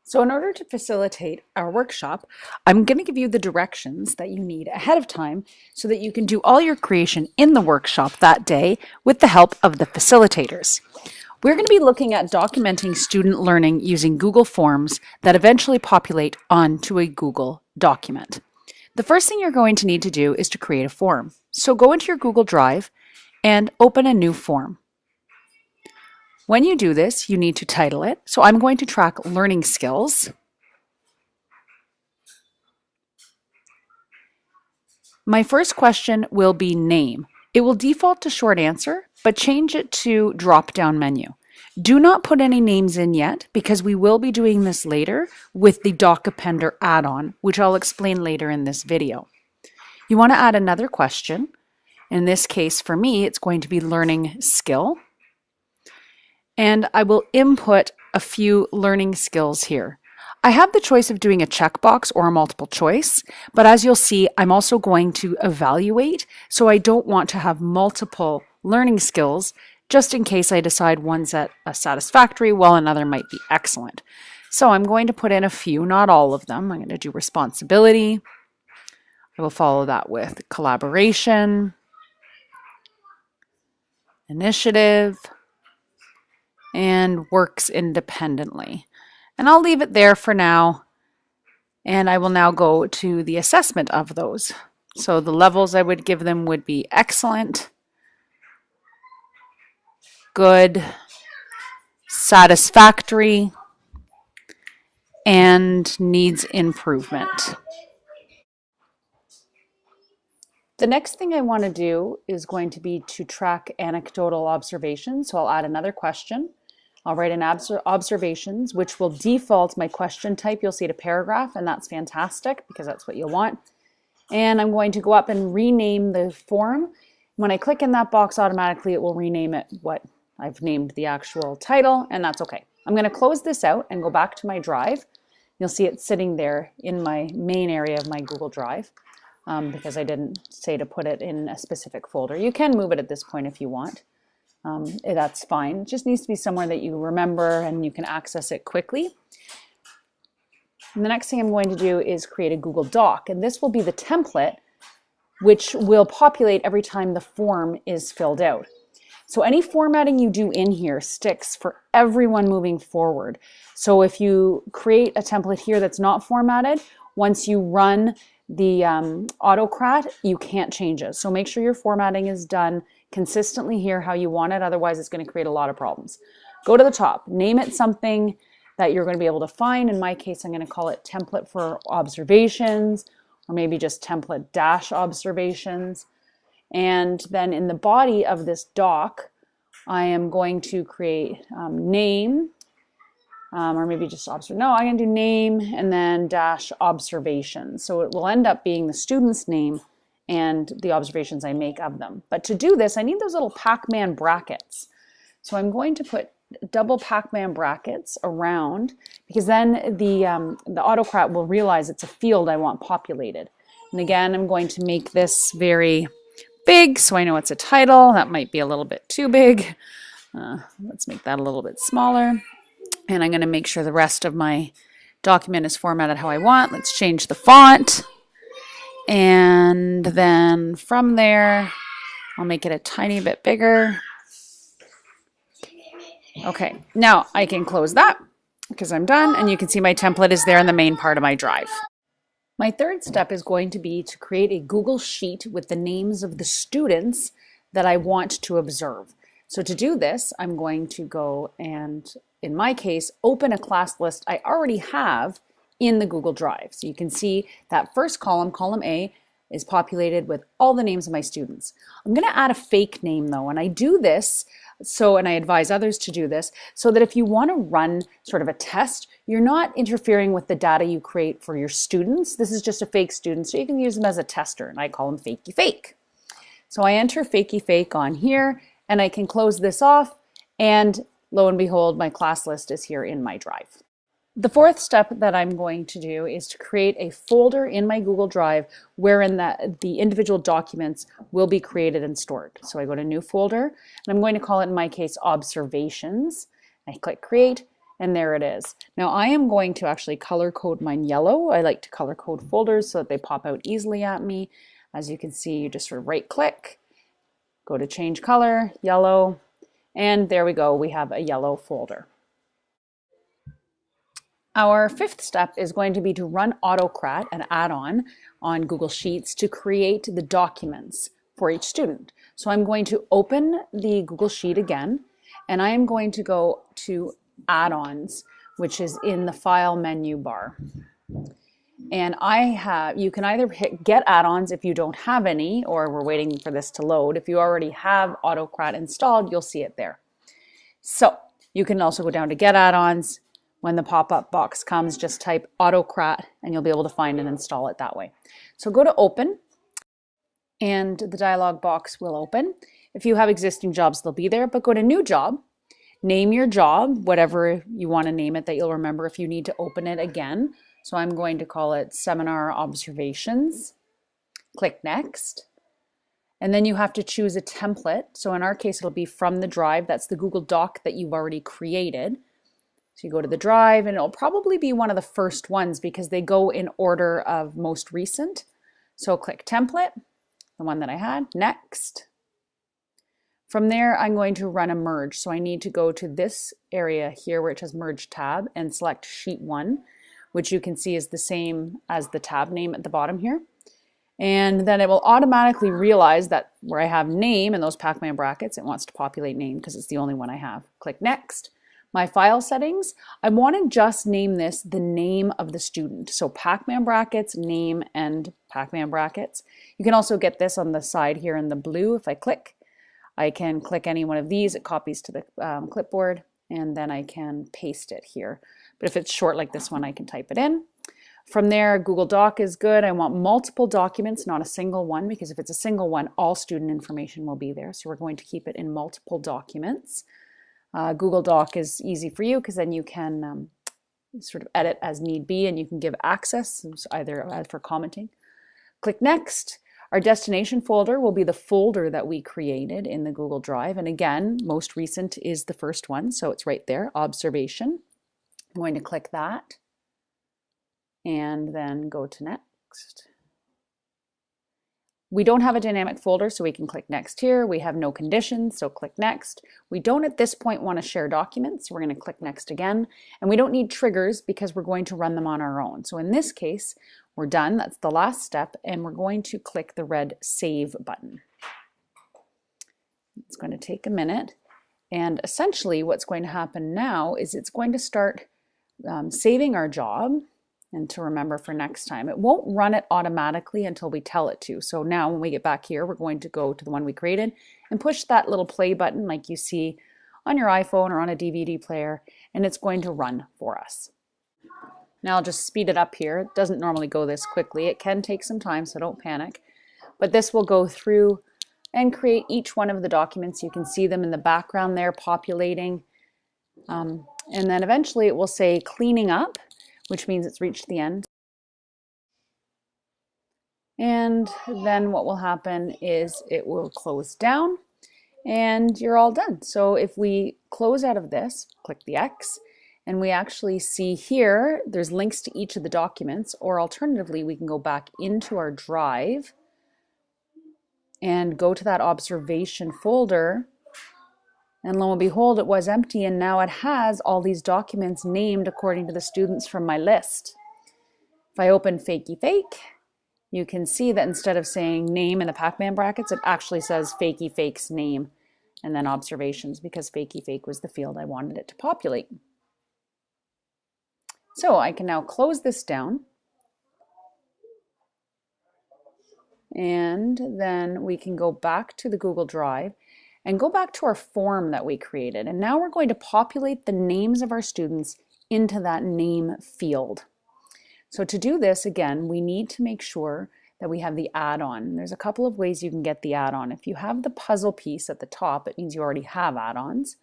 So in order to facilitate our workshop, I'm going to give you the directions that you need ahead of time so that you can do all your creation in the workshop that day with the help of the facilitators. We're going to be looking at documenting student learning using Google Forms that eventually populate onto a Google document. The first thing you're going to need to do is to create a form. So go into your Google Drive and open a new form. When you do this, you need to title it. So I'm going to track learning skills. My first question will be name. It will default to short answer, but change it to drop-down menu. Do not put any names in yet because we will be doing this later with the DocAppender add-on, which I'll explain later in this video. You want to add another question. In this case, for me, it's going to be learning skill. And I will input a few learning skills here. I have the choice of doing a checkbox or a multiple choice, but as you'll see, I'm also going to evaluate, so I don't want to have multiple learning skills just in case I decide one's a satisfactory while another might be excellent. So I'm going to put in a few, not all of them. I'm going to do responsibility. I will follow that with collaboration, initiative, and works independently. And I'll leave it there for now. And I will now go to the assessment of those. So the levels I would give them would be excellent, good, satisfactory, and needs improvement. The next thing I want to do is going to be to track anecdotal observations. So I'll add another question. I'll write an observations, which will default my question type. You'll see it a paragraph, and that's fantastic because that's what you'll want. And I'm going to go up and rename the form. When I click in that box, automatically it will rename it what I've named the actual title, and that's okay. I'm going to close this out and go back to my drive. You'll see it sitting there in my main area of my Google Drive because I didn't say to put it in a specific folder. You can move it at this point if you want. That's fine. It just needs to be somewhere that you remember and you can access it quickly. And the next thing I'm going to do is create a Google Doc, and this will be the template which will populate every time the form is filled out. So any formatting you do in here sticks for everyone moving forward. So if you create a template here that's not formatted, once you run the Autocrat, you can't change it. So make sure your formatting is done consistently here how you want it, otherwise it's going to create a lot of problems. Go to the top, name it something that you're going to be able to find. In my case, I'm going to call it template for observations, or maybe just template dash observations. And then in the body of this doc, I am going to create name, or maybe just I'm going to do name and then dash observations. So it will end up being the student's name and the observations I make of them. But to do this, I need those little Pac-Man brackets. So I'm going to put double Pac-Man brackets around, because then the Autocrat will realize it's a field I want populated. And again, I'm going to make this very big so I know it's a title. That might be a little bit too big. Let's make that a little bit smaller. And I'm going to make sure the rest of my document is formatted how I want. Let's change the font. And then from there, I'll make it a tiny bit bigger. Okay, now I can close that because I'm done, and you can see my template is there in the main part of my drive. My third step is going to be to create a Google Sheet with the names of the students that I want to observe. So to do this, I'm going to go and, in my case, open a class list I already have in the Google Drive. So you can see that first column, column A, is populated with all the names of my students. I'm going to add a fake name though, and I do this and I advise others to do this so that if you want to run sort of a test, you're not interfering with the data you create for your students. This is just a fake student, so you can use them as a tester, and I call them fakey fake. So I enter fakey fake on here, and I can close this off, and lo and behold, my class list is here in my drive. The fourth step that I'm going to do is to create a folder in my Google Drive wherein the individual documents will be created and stored. So I go to new folder, and I'm going to call it, in my case, observations. I click create, And there it is. Now I am going to actually color code mine yellow. I like to color code folders so that they pop out easily at me. As you can see, you just sort of right click, go to change color, yellow, and there we go. We have a yellow folder. Our fifth step is going to be to run Autocrat, an add-on on Google Sheets to create the documents for each student. So I'm going to open the Google Sheet again, and I am going to go to add-ons, which is in the file menu bar. And you can either hit get add-ons if you don't have any, or we're waiting for this to load. If you already have Autocrat installed, you'll see it there. So you can also go down to get add-ons. When the pop-up box comes, just type Autocrat and you'll be able to find and install it that way. So go to open and the dialog box will open. If you have existing jobs, they'll be there, but go to new job, name your job, whatever you want to name it that you'll remember if you need to open it again. So I'm going to call it Seminar Observations. Click Next. And then you have to choose a template. So in our case, it'll be from the drive. That's the Google Doc that you've already created. So you go to the drive and it'll probably be one of the first ones because they go in order of most recent. So click Template, the one that I had, Next. From there, I'm going to run a merge. So I need to go to this area here where it says Merge tab and select Sheet 1, which you can see is the same as the tab name at the bottom here. And then it will automatically realize that where I have name in those Pac-Man brackets, it wants to populate name because it's the only one I have. Click Next. My file settings, I want to just name this the name of the student. So Pac-Man brackets, name, and Pac-Man brackets. You can also get this on the side here in the blue. If I can click any one of these, it copies to the clipboard, and then I can paste it here. But if it's short like this one, I can type it in. From there, Google Doc is good. I want multiple documents, not a single one, because if it's a single one, all student information will be there. So we're going to keep it in multiple documents. Google Doc is easy for you because then you can sort of edit as need be and you can give access, either for commenting. Click Next. Our destination folder will be the folder that we created in the Google Drive. And again, most recent is the first one, so it's right there, Observation. I'm going to click that and then go to Next. We don't have a dynamic folder, so we can click Next here. We have no conditions, so click Next. We don't at this point want to share documents, so we're going to click Next again. And we don't need triggers because we're going to run them on our own. So in this case, we're done. That's the last step, and we're going to click the red Save button. It's going to take a minute. And essentially what's going to happen now is it's going to start saving our job. And to remember for next time, it won't run it automatically until we tell it to. So now when we get back here, we're going to go to the one we created and push that little play button like you see on your iPhone or on a DVD player, and it's going to run for us. Now I'll just speed it up here. It doesn't normally go this quickly. It can take some time, so don't panic. But this will go through and create each one of the documents. You can see them in the background there populating. And then eventually it will say cleaning up, which means it's reached the end. And then what will happen is it will close down and you're all done. So if we close out of this, click the X, and we actually see here, there's links to each of the documents, or alternatively, we can go back into our drive and go to that observation folder. And lo and behold, it was empty, and now it has all these documents named according to the students from my list. If I open Fakey Fake, you can see that instead of saying name in the Pac-Man brackets, it actually says Fakey Fake's name and then observations, because Fakey Fake was the field I wanted it to populate. So I can now close this down. And then we can go back to the Google Drive and go back to our form that we created. And now we're going to populate the names of our students into that name field. So to do this, again, we need to make sure that we have the add-on. There's a couple of ways you can get the add-on. If you have the puzzle piece at the top, it means you already have add-ons,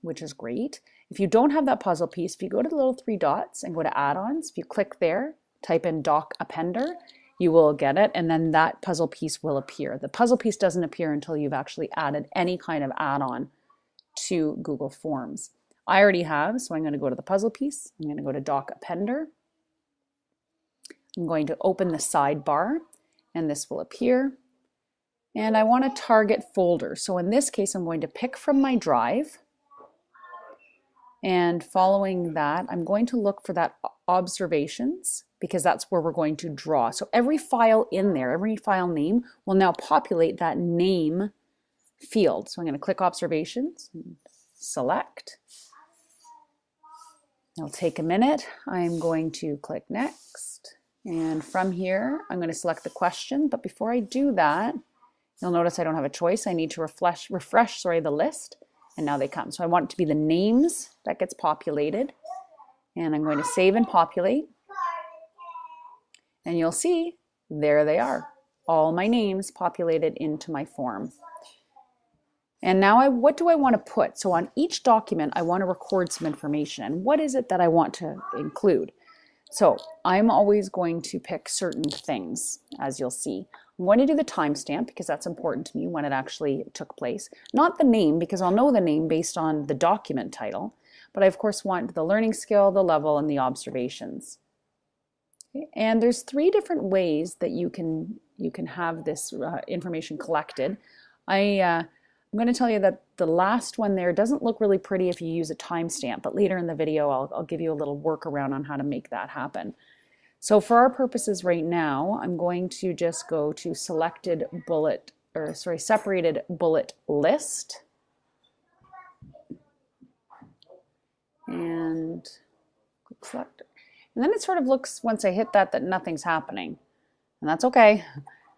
which is great. If you don't have that puzzle piece, if you go to the little three dots and go to add-ons, if you click there, type in DocAppender, you will get it, and then that puzzle piece will appear. The puzzle piece doesn't appear until you've actually added any kind of add-on to Google Forms. I already have, so I'm going to go to the puzzle piece. I'm going to go to DocAppender. I'm going to open the sidebar, and this will appear. And I want to target folder. So in this case, I'm going to pick from my drive. And following that, I'm going to look for that observations, because that's where we're going to draw. So every file in there, every file name will now populate that name field. So I'm going to click observations, and select. It'll take a minute. I'm going to click next. And from here, I'm going to select the question. But before I do that, you'll notice I don't have a choice. I need to refresh the list. And now they come. So I want it to be the names that gets populated. And I'm going to save and populate. And you'll see, there they are. All my names populated into my form. And now what do I want to put? So on each document, I want to record some information. And what is it that I want to include? So I'm always going to pick certain things, as you'll see. I'm going to do the timestamp because that's important to me when it actually took place. Not the name, because I'll know the name based on the document title, but I of course want the learning skill, the level, and the observations. Okay. And there's 3 different ways that you can have this information collected. I'm going to tell you that the last one there doesn't look really pretty if you use a timestamp, but later in the video I'll give you a little workaround on how to make that happen. So for our purposes right now, I'm going to just go to separated bullet list. And click select. And then it sort of looks, once I hit that nothing's happening. And that's okay.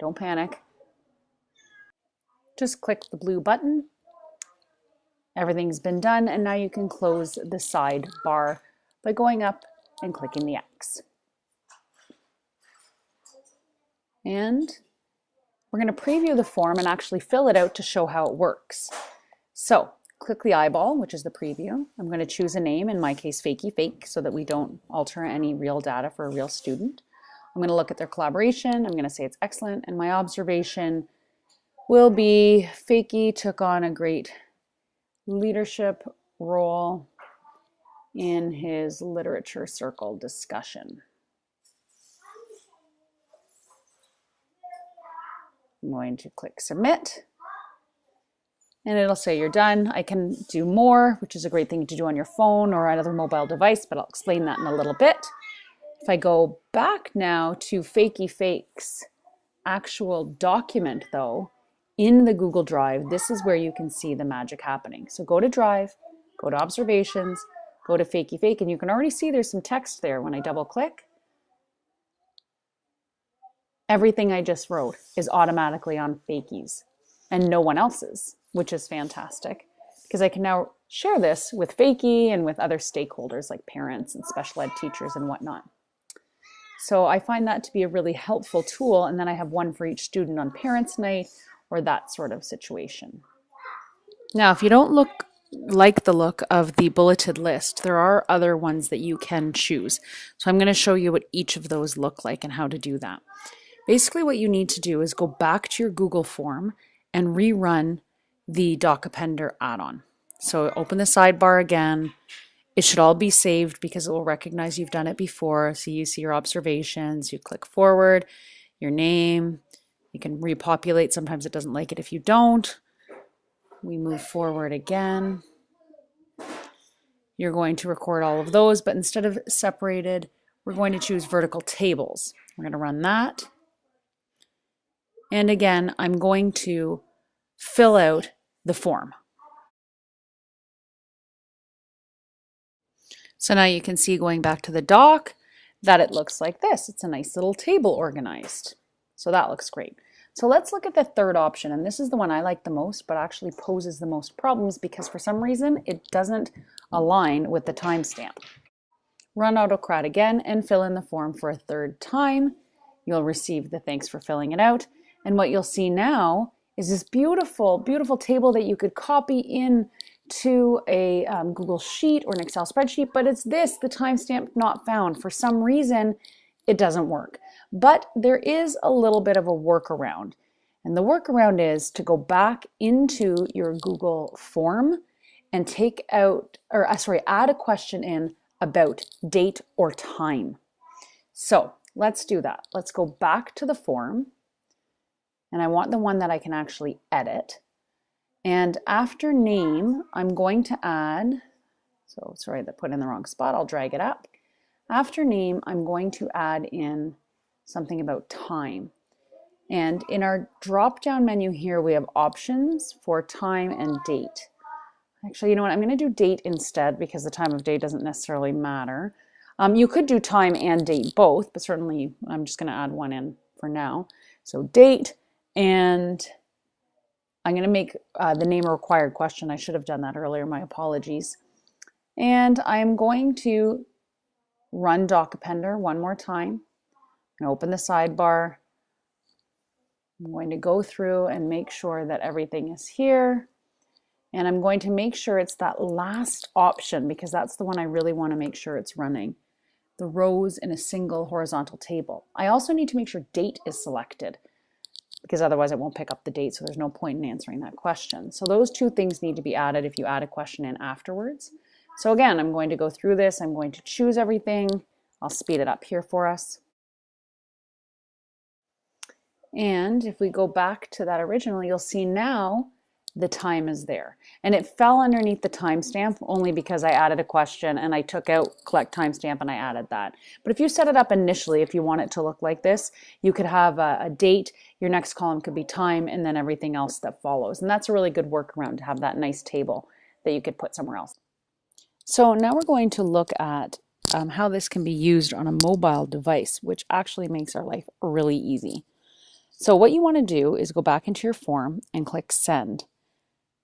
Don't panic. Just click the blue button. Everything's been done, and now you can close the sidebar by going up and clicking the X. And we're going to preview the form and actually fill it out to show how it works. So click the eyeball, which is the preview. I'm going to choose a name, in my case Fakey Fake, so that we don't alter any real data for a real student. I'm going to look at their collaboration. I'm going to say it's excellent, and my observation will be Fakey took on a great leadership role in his literature circle discussion. I'm going to click submit, and it'll say you're done. I can do more, which is a great thing to do on your phone or another mobile device, but I'll explain that in a little bit. If I go back now to Fakey Fake's actual document though, in the Google Drive, this is where you can see the magic happening. So go to Drive, go to Observations, go to Fakey Fake, and you can already see there's some text there. When I double click, everything I just wrote is automatically on Fakey's and no one else's, which is fantastic because I can now share this with Fakey and with other stakeholders like parents and special ed teachers and whatnot. So I find that to be a really helpful tool, and then I have one for each student on Parents' Night or that sort of situation. Now, if you don't like the look of the bulleted list, there are other ones that you can choose. So I'm going to show you what each of those look like and how to do that. Basically, what you need to do is go back to your Google form and rerun the DocAppender add-on. So open the sidebar again. It should all be saved because it will recognize you've done it before. So you see your observations, you click forward, your name. You can repopulate. Sometimes it doesn't like it if you don't. We move forward again. You're going to record all of those, but instead of separated, we're going to choose vertical tables. We're going to run that. And again, I'm going to fill out the form. So now you can see, going back to the doc, that it looks like this. It's a nice little table organized. So that looks great. So let's look at the third option, and this is the one I like the most, but actually poses the most problems because for some reason it doesn't align with the timestamp. Run Autocrat again and fill in the form for a third time. You'll receive the thanks for filling it out. And what you'll see now is this beautiful, beautiful table that you could copy in to a Google Sheet or an Excel spreadsheet, but it's the timestamp not found. For some reason, it doesn't work. But there is a little bit of a workaround. And the workaround is to go back into your Google form and take out, or sorry, add a question in about date or time. So let's do that. Let's go back to the form, and I want the one that I can actually edit. And after name, I'm going to add, so sorry, that put in the wrong spot, I'll drag it up. After name, I'm going to add in something about time. And in our drop-down menu here, we have options for time and date. Actually, you know what? I'm going to do date instead because the time of day doesn't necessarily matter. You could do time and date both, but certainly I'm just going to add one in for now. So date, and I'm going to make the name a required question. I should have done that earlier. My apologies. And I'm going to run DocAppender one more time. I'm going to open the sidebar. I'm going to go through and make sure that everything is here. And I'm going to make sure it's that last option because that's the one I really want to make sure it's running. The rows in a single horizontal table. I also need to make sure date is selected because otherwise it won't pick up the date, so there's no point in answering that question. So those two things need to be added if you add a question in afterwards. So again, I'm going to go through this. I'm going to choose everything. I'll speed it up here for us. And if we go back to that original, you'll see now the time is there. And it fell underneath the timestamp only because I added a question and I took out collect timestamp and I added that. But if you set it up initially, if you want it to look like this, you could have a date, your next column could be time, and then everything else that follows. And that's a really good workaround to have that nice table that you could put somewhere else. So now we're going to look at how this can be used on a mobile device, which actually makes our life really easy. So what you want to do is go back into your form and click send.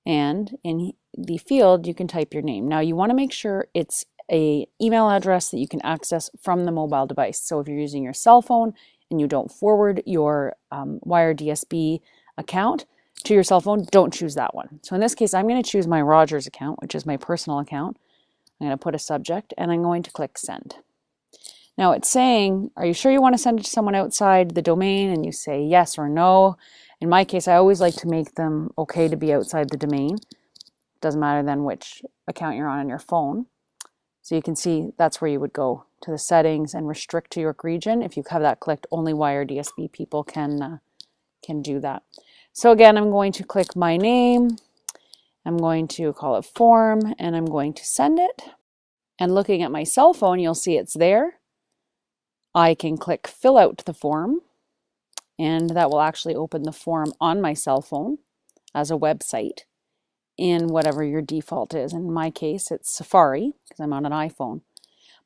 And in the field, you can type your name. Now you want to make sure it's an email address that you can access from the mobile device. So if you're using your cell phone and you don't forward your Wire DSB account to your cell phone, don't choose that one. So in this case, I'm going to choose my Rogers account, which is my personal account. I'm going to put a subject and I'm going to click send. Now it's saying, are you sure you want to send it to someone outside the domain? And you say yes or no. In my case, I always like to make them okay to be outside the domain. Doesn't matter then which account you're on your phone. So you can see that's where you would go to the settings and restrict to York region. If you have that clicked, only Wire DSB people can do that. So again, I'm going to click my name. I'm going to call it form and I'm going to send it. And looking at my cell phone, you'll see it's there. I can click fill out the form, and that will actually open the form on my cell phone as a website in whatever your default is. In my case, it's Safari because I'm on an iPhone.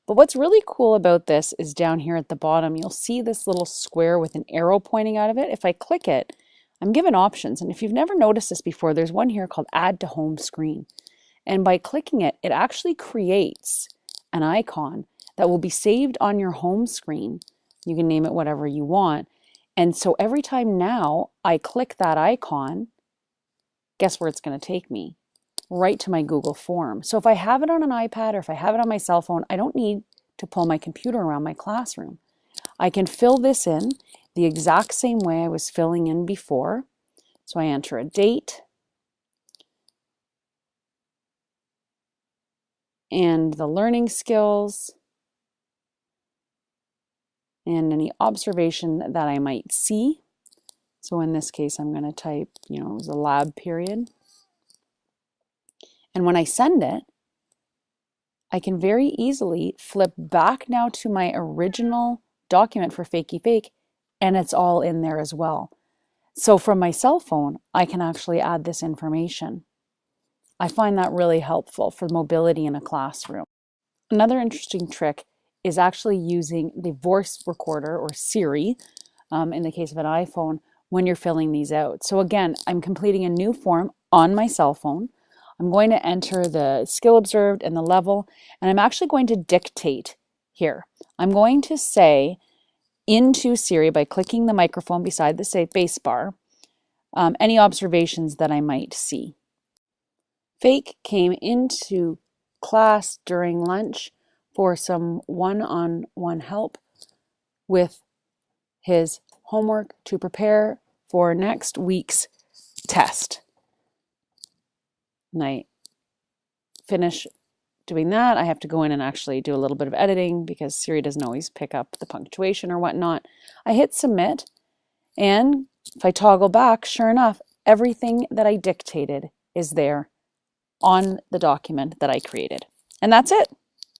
But what's really cool about this is down here at the bottom, you'll see this little square with an arrow pointing out of it. If I click it, I'm given options. And if you've never noticed this before, there's one here called Add to Home Screen. And by clicking it, it actually creates an icon that will be saved on your home screen. You can name it whatever you want. And so every time now I click that icon, guess where it's going to take me? Right to my Google form. So if I have it on an iPad or if I have it on my cell phone, I don't need to pull my computer around my classroom. I can fill this in the exact same way I was filling in before. So I enter a date and the learning skills and any observation that I might see. So in this case, I'm going to type, it was a lab period. And when I send it, I can very easily flip back now to my original document for Fakey Fake, and it's all in there as well. So from my cell phone, I can actually add this information. I find that really helpful for mobility in a classroom. Another interesting trick is actually using the voice recorder or Siri, in the case of an iPhone, when you're filling these out. So again, I'm completing a new form on my cell phone. I'm going to enter the skill observed and the level, and I'm actually going to dictate here. I'm going to say into Siri by clicking the microphone beside the space bar, any observations that I might see. Fake came into class during lunch for some one-on-one help with his homework to prepare for next week's test. And I finish doing that, I have to go in and actually do a little bit of editing because Siri doesn't always pick up the punctuation or whatnot. I hit submit, and if I toggle back, sure enough, everything that I dictated is there on the document that I created. And that's it.